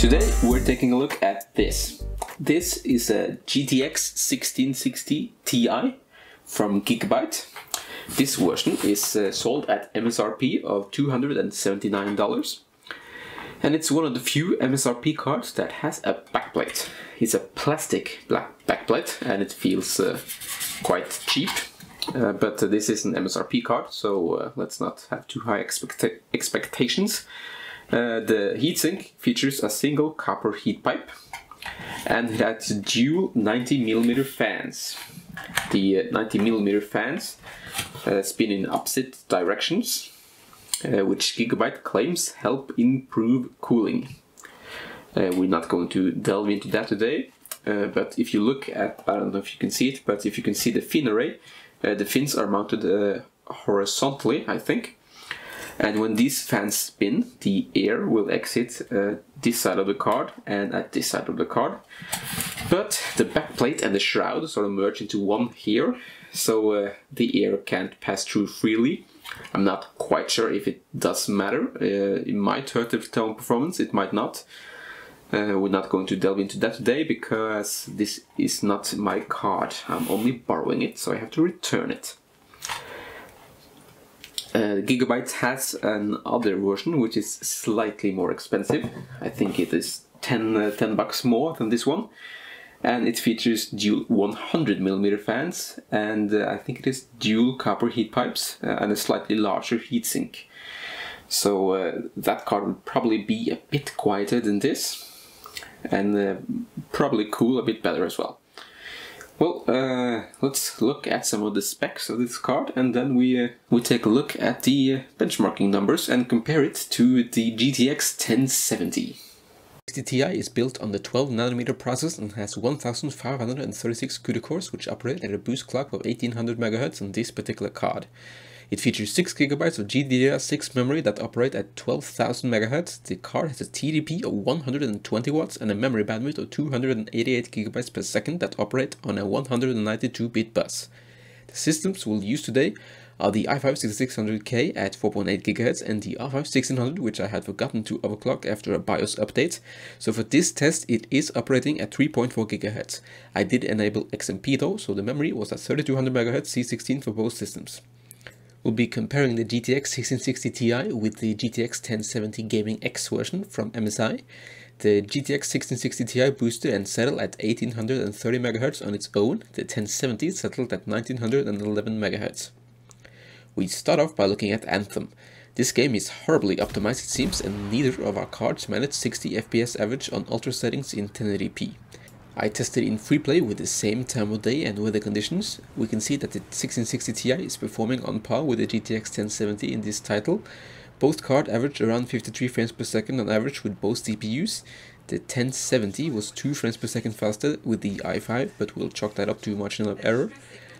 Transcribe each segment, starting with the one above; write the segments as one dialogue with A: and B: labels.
A: Today we're taking a look at this. This is a GTX 1660 Ti from Gigabyte. This version is sold at MSRP of $279. And it's one of the few MSRP cards that has a backplate. It's a plastic black backplate and it feels quite cheap. But this is an MSRP card, so let's not have too high expectations. The heatsink features a single copper heat pipe and it has dual 90mm fans. The 90mm fans spin in opposite directions, which Gigabyte claims help improve cooling. We're not going to delve into that today, but if you look at, I don't know if you can see it, but if you can see the fin array, the fins are mounted horizontally, I think. And when these fans spin, the air will exit this side of the card and at this side of the card. But the backplate and the shroud sort of merge into one here, so the air can't pass through freely. I'm not quite sure if it does matter. It might hurt the tone performance, it might not. We're not going to delve into that today because this is not my card. I'm only borrowing it, so I have to return it. Gigabyte has another version which is slightly more expensive. I think it is 10 bucks more than this one. And it features dual 100mm fans and I think it is dual copper heat pipes and a slightly larger heatsink. So that card would probably be a bit quieter than this and probably cool a bit better as well. Well, let's look at some of the specs of this card and then we take a look at the benchmarking numbers and compare it to the GTX 1070. The Ti is built on the 12nm process and has 1536 CUDA cores which operate at a boost clock of 1800 MHz on this particular card. It features 6GB of GDDR6 memory that operate at 12,000 MHz. The card has a TDP of 120 watts and a memory bandwidth of 288 GB per second that operate on a 192-bit bus. The systems we'll use today are the i5 6600K at 4.8 GHz and the R5 1600, which I had forgotten to overclock after a BIOS update. So for this test it is operating at 3.4 GHz. I did enable XMP though, so the memory was at 3200 MHz C16 for both systems. We'll be comparing the GTX 1660 Ti with the GTX 1070 Gaming M7 version from MSI. The GTX 1660 Ti boosted and settled at 1830 MHz on its own. The 1070 settled at 1911 MHz. We start off by looking at Anthem. This game is horribly optimized it seems, and neither of our cards managed 60 FPS average on ultra settings in 1080p. I tested in free play with the same time of day and weather conditions. We can see that the 1660 Ti is performing on par with the GTX 1070 in this title. Both cards average around 53 frames per second on average with both CPUs. The 1070 was 2 frames per second faster with the i5, but we'll chalk that up to marginal error.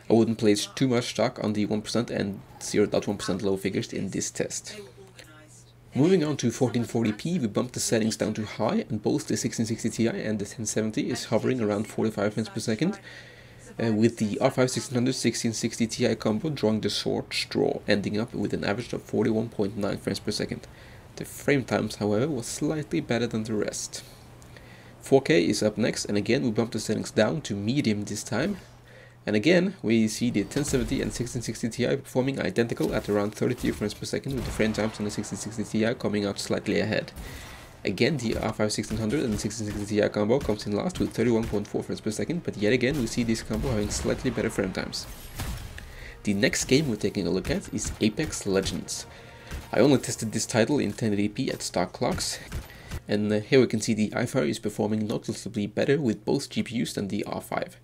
A: I wouldn't place too much stock on the 1% and 0.1% low figures in this test. Moving on to 1440p, we bumped the settings down to high, and both the 1660 Ti and the 1070 is hovering around 45 frames per second, with the R5 1600 1660 Ti combo drawing the short straw, ending up with an average of 41.9 frames per second. The frame times, however, was slightly better than the rest. 4K is up next, and again we bumped the settings down to medium this time. And again, we see the 1070 and 1660 Ti performing identical at around 33 frames per second, with the frame times on the 1660 Ti coming out slightly ahead. Again, the R5 1600 and 1660 Ti combo comes in last with 31.4 frames per second, but yet again we see this combo having slightly better frame times. The next game we're taking a look at is Apex Legends. I only tested this title in 1080p at stock clocks, and here we can see the i5 is performing noticeably better with both GPUs than the R5.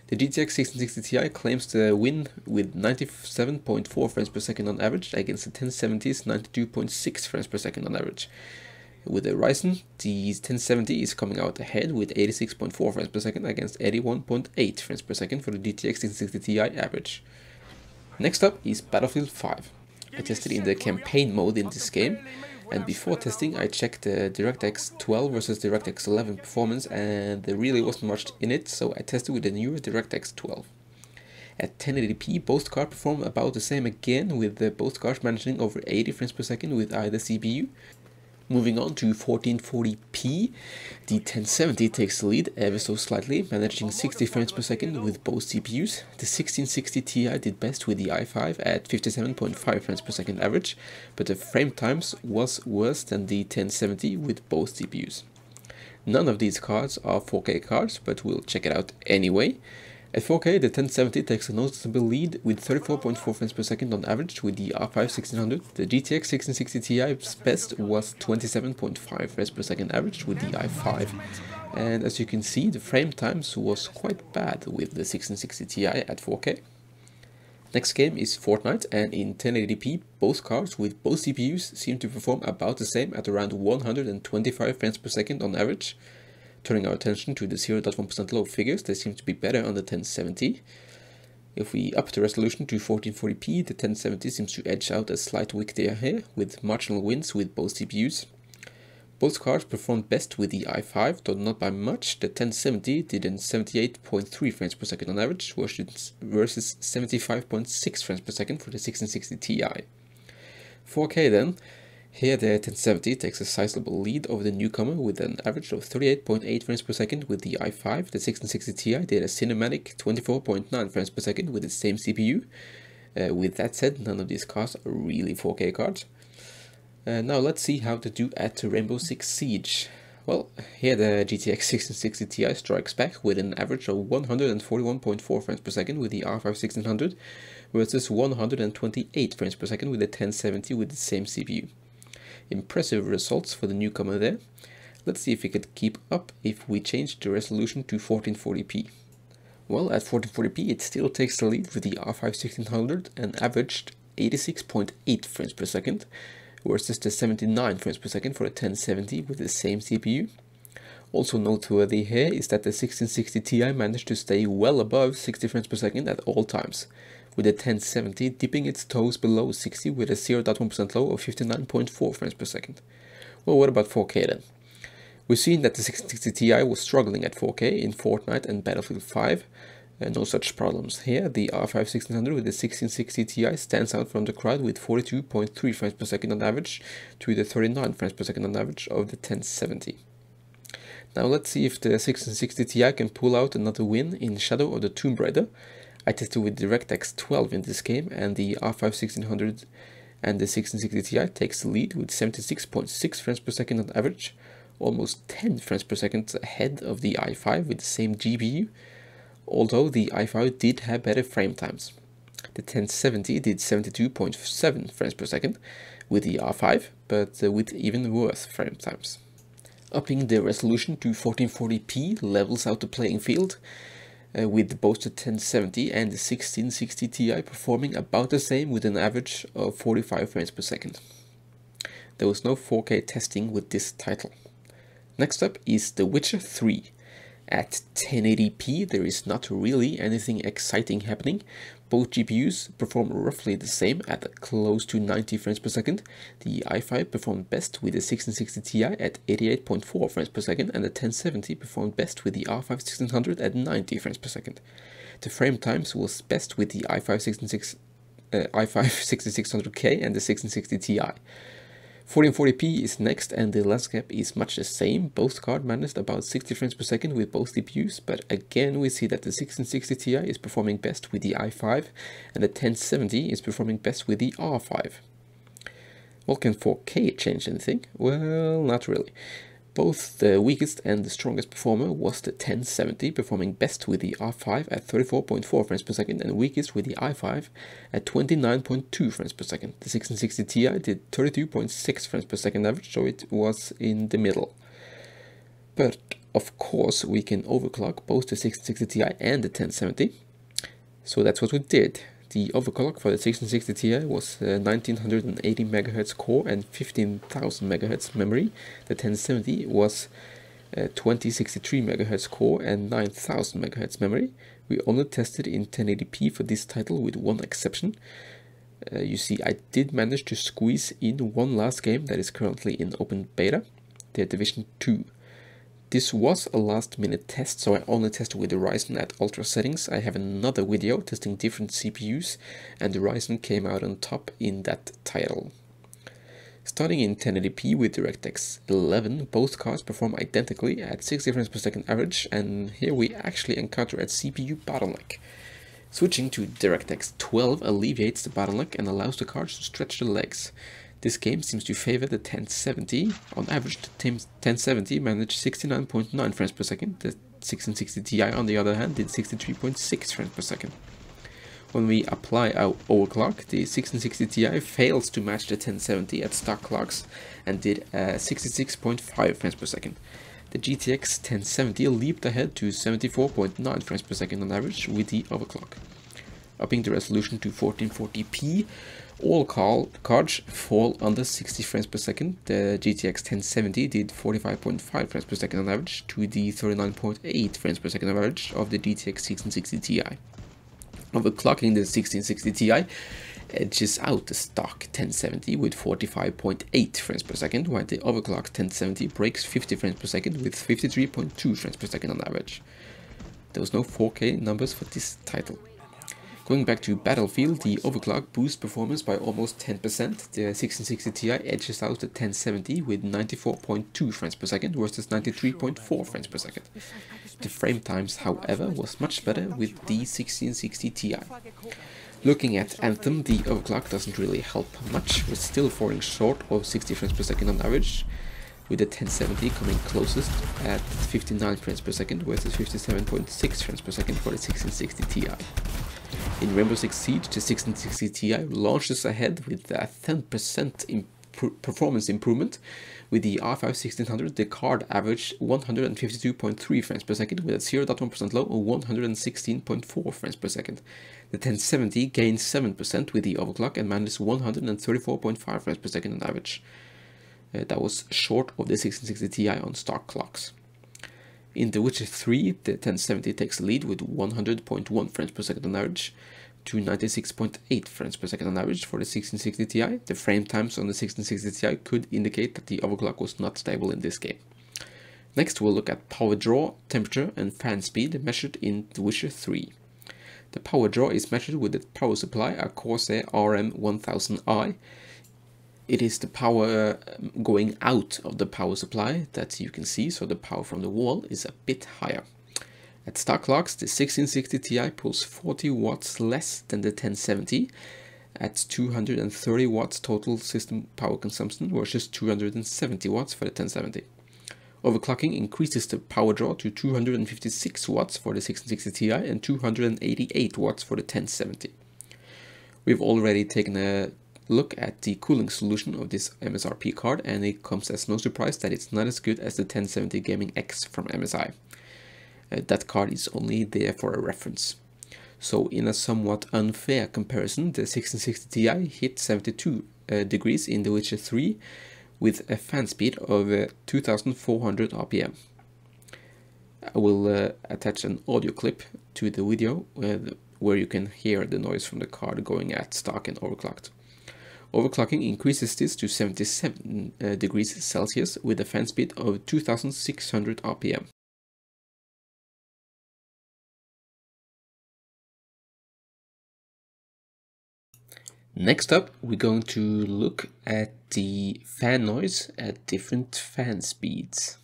A: The GTX 1660 Ti claims the win with 97.4 frames per second on average against the 1070's 92.6 frames per second on average. With the Ryzen, the 1070 is coming out ahead with 86.4 frames per second against 81.8 frames per second for the GTX 1660 Ti average. Next up is Battlefield 5. I tested in the campaign mode in this game, and before testing I checked the DirectX 12 versus DirectX 11 performance, and there really wasn't much in it, so I tested with the newer DirectX 12. At 1080p, both cards perform about the same again, with both cards managing over 80 frames per second with either CPU. Moving on to 1440p, the 1070 takes the lead ever so slightly, managing 60 frames per second with both CPUs. The 1660Ti did best with the i5 at 57.5 frames per second average, but the frame times was worse than the 1070 with both CPUs. None of these cards are 4K cards, but we'll check it out anyway. At 4K, the 1070 takes a noticeable lead with 34.4 frames per second on average with the R5 1600. The GTX 1660Ti's best was 27.5 frames per second average with the i5. And as you can see, the frame times was quite bad with the 1660Ti at 4K. Next game is Fortnite, and in 1080p, both cards with both CPUs seem to perform about the same at around 125 frames per second on average. Turning our attention to the 0.1% low figures, they seem to be better on the 1070. If we up the resolution to 1440p, the 1070 seems to edge out a slight wick there here, with marginal wins with both CPUs. Both cards performed best with the i5, though not by much. The 1070 did in 78.3 frames per second on average, versus 75.6 frames per second for the 1660 Ti. 4K then. Here the 1070 takes a sizable lead over the newcomer with an average of 38.8 frames per second with the i5. The 1660 Ti did a cinematic 24.9 frames per second with the same CPU. With that said, none of these cards are really 4K cards. Now let's see how they do at Rainbow Six Siege. Well, here the GTX 1660 Ti strikes back with an average of 141.4 frames per second with the R5 1600 versus 128 frames per second with the 1070 with the same CPU. Impressive results for the newcomer there. Let's see if we could keep up if we change the resolution to 1440p. Well, at 1440p it still takes the lead with the R5 1600 and averaged 86.8 frames per second versus the 79 frames per second for a 1070 with the same CPU. Also noteworthy here is that the 1660 Ti managed to stay well above 60 frames per second at all times, with the 1070 dipping its toes below 60 with a 0.1% low of 59.4 frames per second. Well, what about 4K then? We've seen that the 1660 Ti was struggling at 4K in Fortnite and Battlefield 5. No such problems here. The R5 1600 with the 1660 Ti stands out from the crowd with 42.3 frames per second on average to the 39 frames per second on average of the 1070. Now let's see if the 1660 Ti can pull out another win in Shadow of the Tomb Raider. I tested with DirectX 12 in this game, and the R5 1600 and the 1660 Ti takes the lead with 76.6 frames per second on average, almost 10 frames per second ahead of the i5 with the same GPU, although the i5 did have better frame times. The 1070 did 72.7 frames per second with the R5, but with even worse frame times. Upping the resolution to 1440p levels out the playing field, with both the 1070 and the 1660 Ti performing about the same with an average of 45 frames per second. There was no 4K testing with this title. Next up is The Witcher 3. At 1080p there is not really anything exciting happening. Both GPUs perform roughly the same at close to 90 frames per second. The i5 performed best with the 1660 Ti at 88.4 frames per second, and the 1070 performed best with the R5 1600 at 90 frames per second. The frame times was best with the i5 6600K and the 1660 Ti. 1440p is next, and the lens gap is much the same. Both cards managed about 60 frames per second with both CPUs, but again we see that the 1660 Ti is performing best with the i5 and the 1070 is performing best with the R5. Well, can 4K change anything? Well, not really. Both the weakest and the strongest performer was the 1070, performing best with the R5 at 34.4 frames per second and weakest with the i5 at 29.2 frames per second. The 1660 Ti did 32.6 frames per second average, so it was in the middle. But of course we can overclock both the 1660 Ti and the 1070, so that's what we did. The overclock for the 1660 Ti was 1980 MHz core and 15,000 MHz memory. The 1070 was 2063 MHz core and 9000 MHz memory. We only tested in 1080p for this title with one exception. You see, I did manage to squeeze in one last game that is currently in open beta, The Division 2. This was a last minute test, so I only tested with the Ryzen at ultra settings. I have another video testing different CPUs, and the Ryzen came out on top in that title. Starting in 1080p with DirectX 11, both cards perform identically at 60 frames per second average, and here we actually encounter a CPU bottleneck. Switching to DirectX 12 alleviates the bottleneck and allows the cards to stretch the legs. This game seems to favor the 1070. On average, the 1070 managed 69.9 frames per second. The 1660 Ti, on the other hand, did 63.6 frames per second. When we apply our overclock, the 1660 Ti fails to match the 1070 at stock clocks and did 66.5 frames per second. The GTX 1070 leaped ahead to 74.9 frames per second on average with the overclock. Upping the resolution to 1440p, all cards fall under 60 frames per second. The GTX 1070 did 45.5 frames per second on average to the 39.8 frames per second on average of the GTX 1660 Ti. Overclocking the 1660 Ti edges out the stock 1070 with 45.8 frames per second, while the overclocked 1070 breaks 50 frames per second with 53.2 frames per second on average. There was no 4K numbers for this title. Going back to Battlefield, the overclock boosts performance by almost 10%. The 1660 Ti edges out the 1070 with 94.2 frames per second versus 93.4 frames per second. The frame times, however, was much better with the 1660 Ti. Looking at Anthem, the overclock doesn't really help much, we're still falling short of 60 frames per second on average, with the 1070 coming closest at 59 frames per second versus 57.6 frames per second for the 1660 Ti. In Rainbow Six Siege, the 1660 Ti launches ahead with a 10% performance improvement. With the R5 1600, the card averaged 152.3 frames per second with a 0.1% low or 116.4 frames per second. The 1070 gained 7% with the overclock and managed 134.5 frames per second on average. That was short of the 1660 Ti on stock clocks. In The Witcher 3, the 1070 takes the lead with 100.1 frames per second on average to 96.8 frames per second on average for the 1660 Ti. The frame times on the 1660 Ti could indicate that the overclock was not stable in this game. Next, we'll look at power draw, temperature, and fan speed measured in The Witcher 3. The power draw is measured with the power supply, a Corsair RM1000i. It is the power going out of the power supply that you can see, so the power from the wall is a bit higher. At stock clocks, the 1660 Ti pulls 40 watts less than the 1070 at 230 watts total system power consumption versus 270 watts for the 1070. Overclocking increases the power draw to 256 watts for the 1660 Ti and 288 watts for the 1070. We've already taken a look at the cooling solution of this MSRP card, and it comes as no surprise that it's not as good as the 1070 Gaming X from MSI. That card is only there for a reference. So in a somewhat unfair comparison, the 1660 Ti hit 72 degrees in The Witcher 3 with a fan speed of 2400 RPM. I will attach an audio clip to the video where you can hear the noise from the card going at stock and overclocked. Overclocking increases this to 77 degrees Celsius with a fan speed of 2600 RPM. Next up, we're going to look at the fan noise at different fan speeds.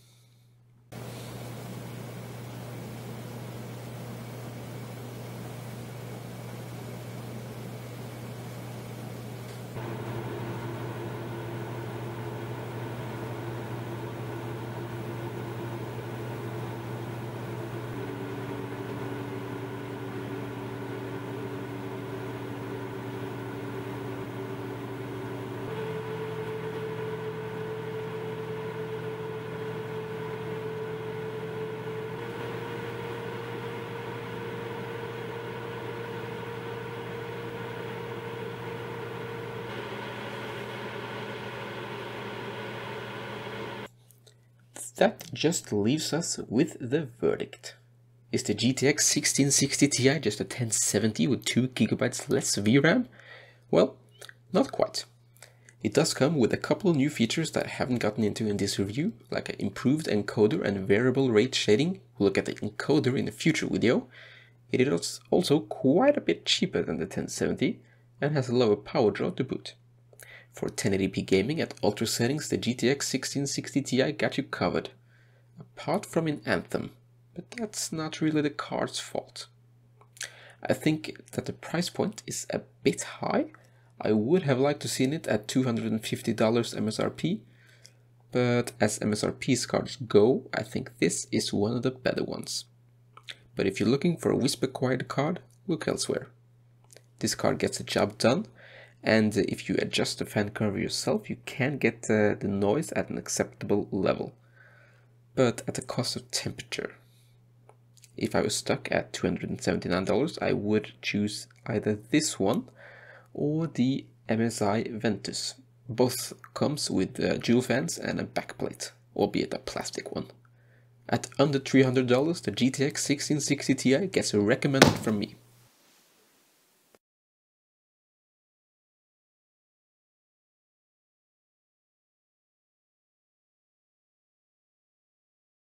A: That just leaves us with the verdict. Is the GTX 1660 Ti just a 1070 with 2 GB less VRAM? Well, not quite. It does come with a couple new features that I haven't gotten into in this review, like an improved encoder and variable rate shading. We'll look at the encoder in a future video. It is also quite a bit cheaper than the 1070 and has a lower power draw to boot. For 1080p gaming at ultra settings, the GTX 1660Ti got you covered. Apart from in Anthem, but that's not really the card's fault. I think that the price point is a bit high. I would have liked to seen it at $250 MSRP, but as MSRP's cards go, I think this is one of the better ones. But if you're looking for a whisper-quiet card, look elsewhere. This card gets the job done, and if you adjust the fan curve yourself, you can get the noise at an acceptable level, but at the cost of temperature. If I was stuck at $279, I would choose either this one or the MSI Ventus. Both comes with dual fans and a backplate, albeit a plastic one. At under $300, the GTX 1660Ti gets a recommended from me.